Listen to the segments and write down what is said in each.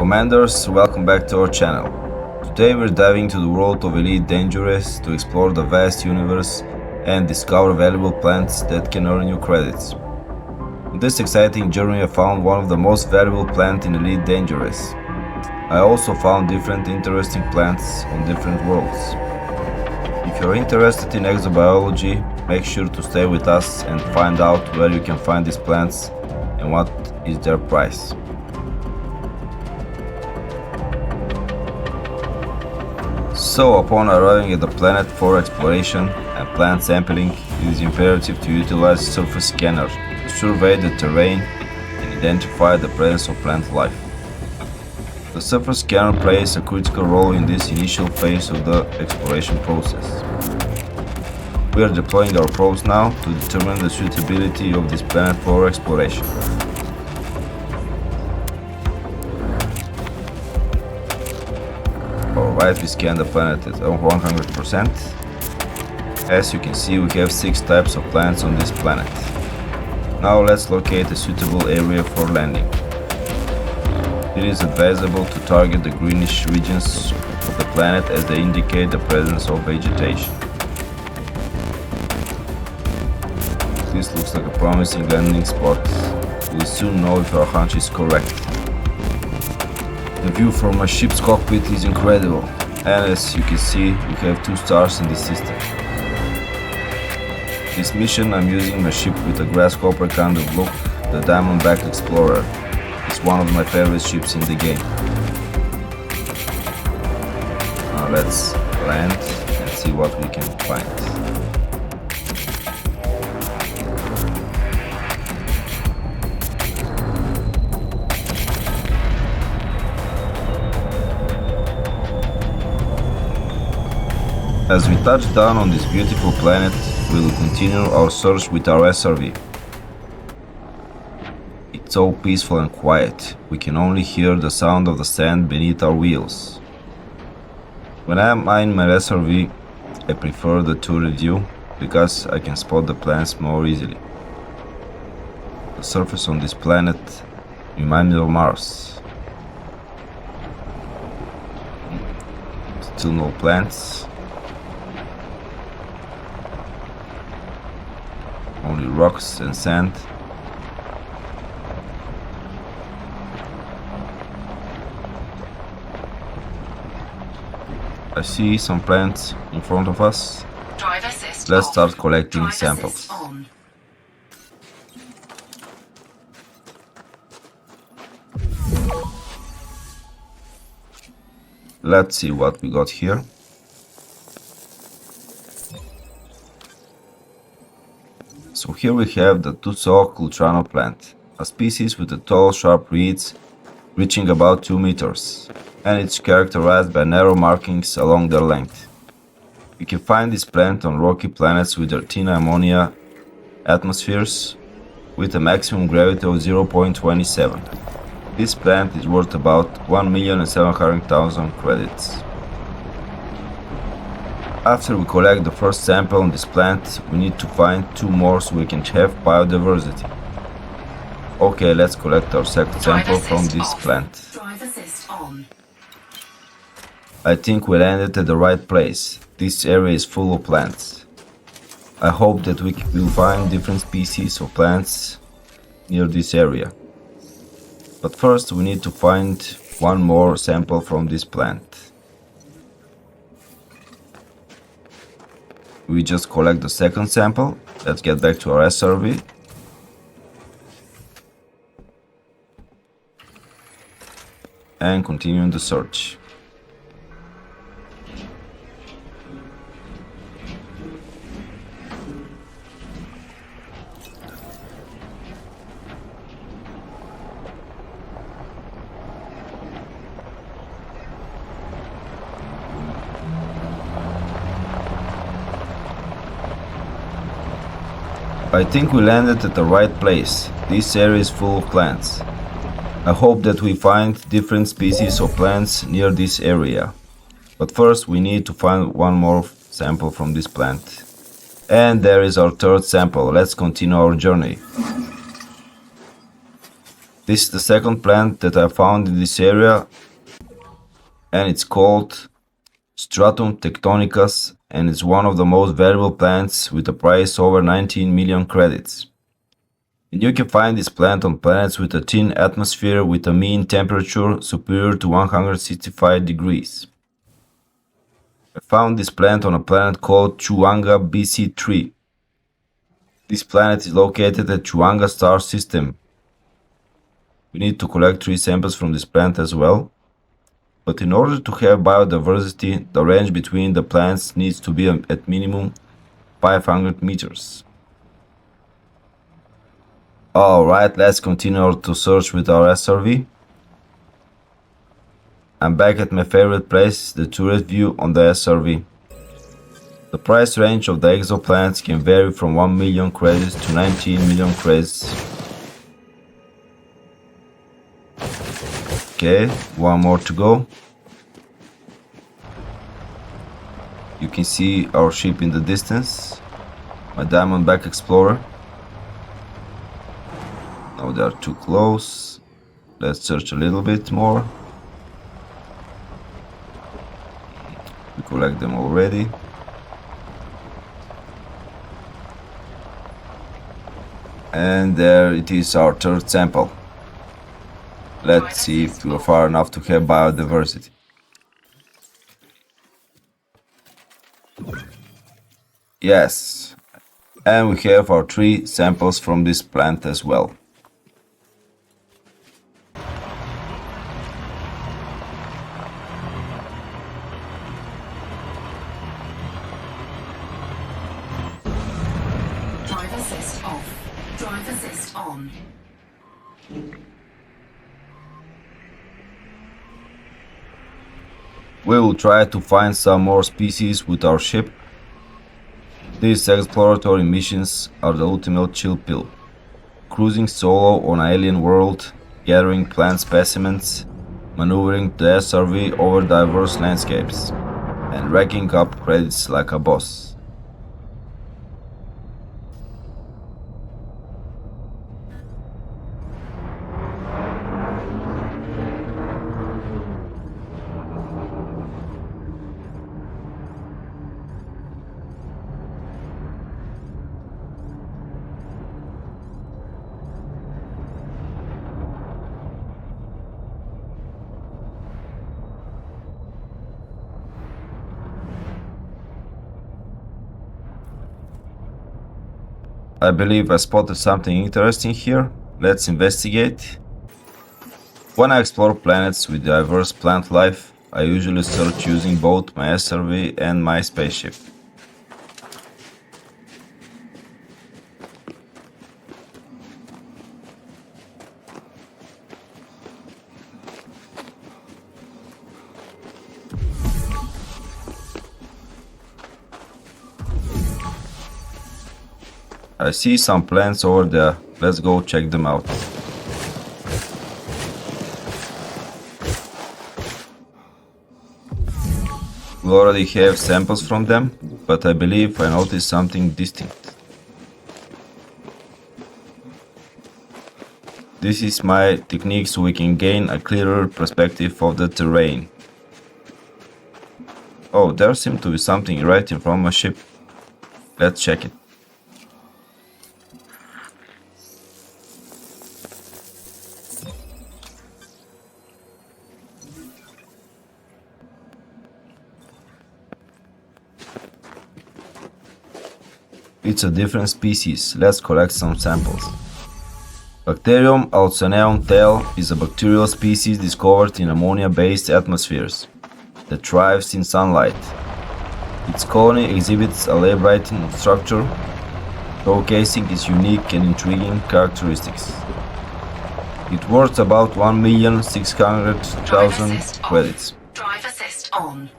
Commanders, welcome back to our channel. Today we're diving into the world of Elite Dangerous to explore the vast universe and discover valuable plants that can earn you credits. On this exciting journey I found one of the most valuable plants in Elite Dangerous. I also found different interesting plants on different worlds. If you're interested in exobiology, make sure to stay with us and find out where you can find these plants and what is their price. So, upon arriving at the planet for exploration and plant sampling, it is imperative to utilize a surface scanner to survey the terrain and identify the presence of plant life. The surface scanner plays a critical role in this initial phase of the exploration process. We are deploying our probes now to determine the suitability of this planet for exploration. Alright, we scan the planet at 100%. As you can see, we have 6 types of plants on this planet. Now let's locate a suitable area for landing. It is advisable to target the greenish regions of the planet as they indicate the presence of vegetation. This looks like a promising landing spot. We'll soon know if our hunch is correct. The view from my ship's cockpit is incredible, and as you can see, we have 2 stars in this system. This mission I'm using my ship with a grasshopper kind of look, the Diamondback Explorer. It's one of my favorite ships in the game. Now let's land and see what we can find. As we touch down on this beautiful planet, we will continue our search with our SRV. It's so peaceful and quiet, we can only hear the sound of the sand beneath our wheels. When I am in my SRV, I prefer the turret view because I can spot the plants more easily. The surface on this planet reminds me of Mars. Still no plants. Only rocks and sand. I see some plants in front of us. Let's start collecting samples. Let's see what we got here. So here we have the Tussock Lutrano plant, a species with a tall, sharp reeds reaching about 2 meters, and it's characterized by narrow markings along their length. You can find this plant on rocky planets with their thin ammonia atmospheres with a maximum gravity of 0.27. This plant is worth about 1,700,000 credits. After we collect the first sample on this plant, we need to find 2 more so we can have biodiversity. Okay, let's collect our second sample from this plant. I think we landed at the right place. This area is full of plants. I hope that we will find different species of plants near this area. But first we need to find 1 more sample from this plant. We just collect the second sample. Let's get back to our SRV. And continue the search. I think we landed at the right place. This area is full of plants. I hope that we find different species of plants near this area. But first we need to find 1 more sample from this plant. And there is our third sample. Let's continue our journey. This is the second plant that I found in this area, and it's called Stratum tectonicus, and it's one of the most valuable plants with a price over 19 million credits. And you can find this plant on planets with a thin atmosphere with a mean temperature superior to 165 degrees. I found this plant on a planet called Chuanga BC3. This planet is located at Chuanga star system. We need to collect 3 samples from this plant as well. But in order to have biodiversity, the range between the plants needs to be at minimum 500 meters. Alright, let's continue to search with our SRV. I'm back at my favorite place, the turret view on the SRV. The price range of the exoplanets can vary from 1 million credits to 19 million credits. Okay, one more to go. You can see our ship in the distance, my Diamondback Explorer. Now they are too close. Let's search a little bit more. We collect them already. And there it is, our third sample. Let's see if we are far enough to have biodiversity. Yes, and we have our 3 samples from this plant as well. Drive assist off. Drive assist on. We will try to find some more species with our ship. These exploratory missions are the ultimate chill pill. Cruising solo on an alien world, gathering plant specimens, maneuvering the SRV over diverse landscapes, and racking up credits like a boss. I believe I spotted something interesting here. Let's investigate. When I explore planets with diverse plant life, I usually search using both my SRV and my spaceship. I see some plants over there. Let's go check them out. We already have samples from them, but I believe I noticed something distinct. This is my technique so we can gain a clearer perspective of the terrain. Oh, there seems to be something right in front of my ship. Let's check it. It's a different species. Let's collect some samples. Bacterium alcyoneum tail is a bacterial species discovered in ammonia-based atmospheres that thrives in sunlight. Its colony exhibits a labyrinthine structure, showcasing its unique and intriguing characteristics. It worth about 1,600,000 credits. Drive assist on.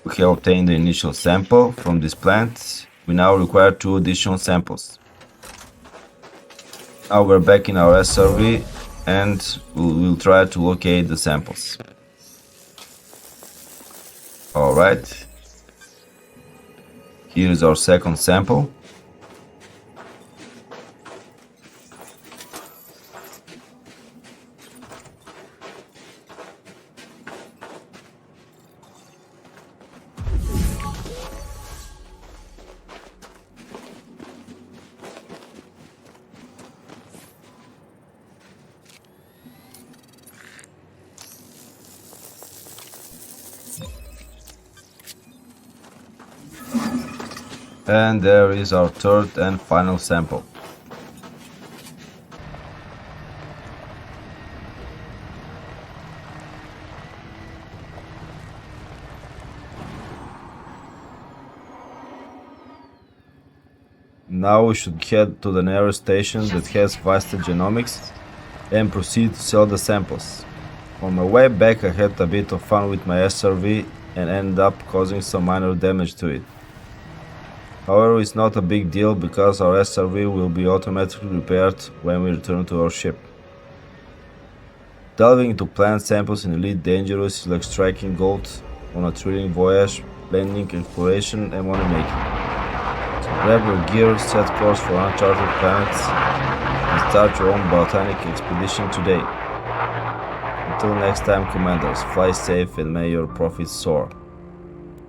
We have obtained the initial sample from this plant. We now require 2 additional samples. Now we're back in our SRV and we'll try to locate the samples. Alright. Here is our second sample. And there is our third and final sample. Now we should head to the nearest station that has faster genomics and proceed to sell the samples. On my way back I had a bit of fun with my SRV and ended up causing some minor damage to it. However, it's not a big deal because our SRV will be automatically repaired when we return to our ship. Delving into plant samples in Elite Dangerous is like striking gold on a thrilling voyage, blending exploration and money making. So grab your gear, set course for uncharted planets, and start your own botanic expedition today. Until next time, Commanders, fly safe and may your profits soar.